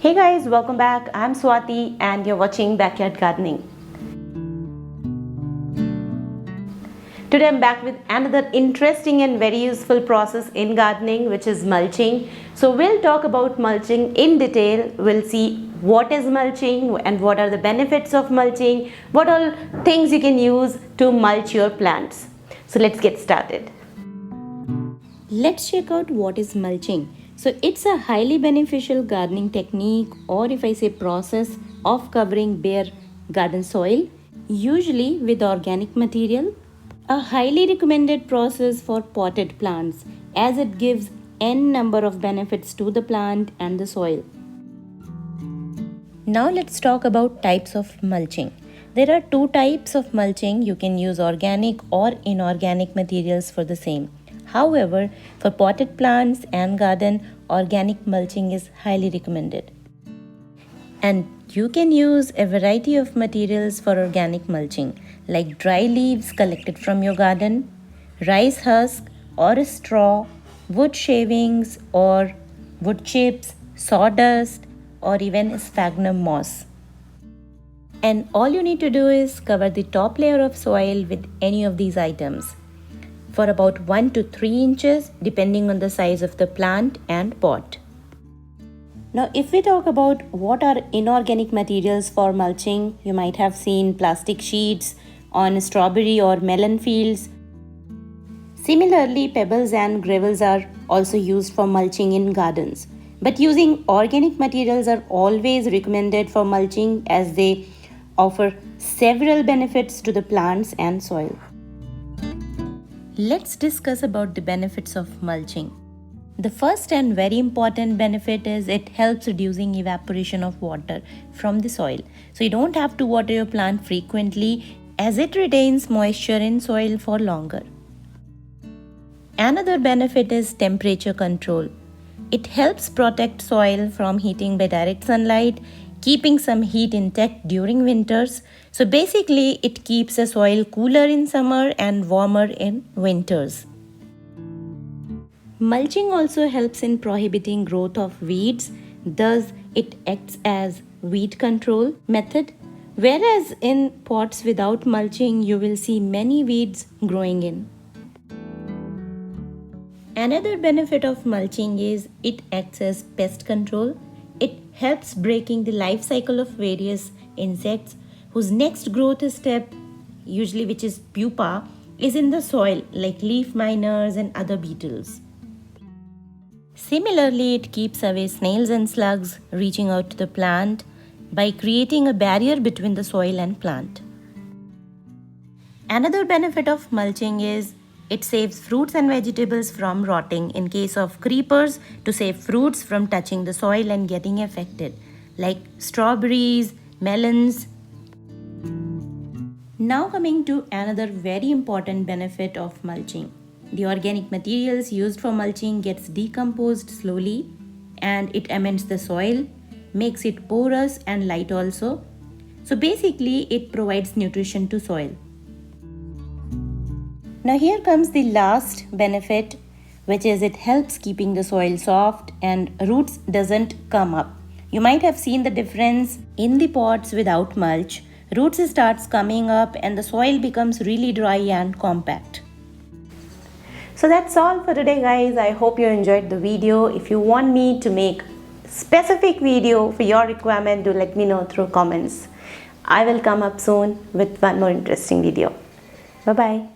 Hey guys, welcome back. I'm Swati and you're watching Backyard Gardening. Today I'm back with another interesting and very useful process in gardening, which is mulching. So we'll talk about mulching in detail. We'll see what is mulching and what are the benefits of mulching, what all things you can use to mulch your plants. So let's get started. Let's check out what is mulching. So it's a highly beneficial gardening technique, or if I say process, of covering bare garden soil, usually with organic material. A highly recommended process for potted plants, as it gives n number of benefits to the plant and the soil. Now let's talk about types of mulching. There are two types of mulching. You can use organic or inorganic materials for the same. However, for potted plants and garden, organic mulching is highly recommended. And you can use a variety of materials for organic mulching, like dry leaves collected from your garden, rice husk or a straw, wood shavings or wood chips, sawdust, or even sphagnum moss. And all you need to do is cover the top layer of soil with any of these items for about 1 to 3 inches depending on the size of the plant and pot. Now if we talk about what are inorganic materials for mulching, you might have seen plastic sheets on strawberry or melon fields. Similarly, pebbles and gravels are also used for mulching in gardens. But using organic materials are always recommended for mulching, as they offer several benefits to the plants and soil. Let's discuss about the benefits of mulching. The first and very important benefit is it helps reducing evaporation of water from the soil. So you don't have to water your plant frequently, as it retains moisture in soil for longer. Another benefit is temperature control. It helps protect soil from heating by direct sunlight, keeping some heat intact during winters. So basically, it keeps the soil cooler in summer and warmer in winters. Mulching also helps in prohibiting growth of weeds, thus it acts as weed control method. Whereas in pots without mulching, you will see many weeds growing in. Another benefit of mulching is it acts as pest control. It helps breaking the life cycle of various insects whose next growth step, usually which is pupa, is in the soil, like leaf miners and other beetles. Similarly, it keeps away snails and slugs reaching out to the plant by creating a barrier between the soil and plant. Another benefit of mulching is it saves fruits and vegetables from rotting in case of creepers, to save fruits from touching the soil and getting affected, like strawberries, melons. Now coming to another very important benefit of mulching. The organic materials used for mulching gets decomposed slowly, and it amends the soil, makes it porous and light also. So basically it provides nutrition to soil. Now here comes the last benefit, which is it helps keeping the soil soft and roots doesn't come up. You might have seen the difference in the pots without mulch. Roots starts coming up and the soil becomes really dry and compact. So that's all for today, guys. I hope you enjoyed the video. If you want me to make specific video for your requirement, do let me know through comments. I will come up soon with one more interesting video. Bye-bye.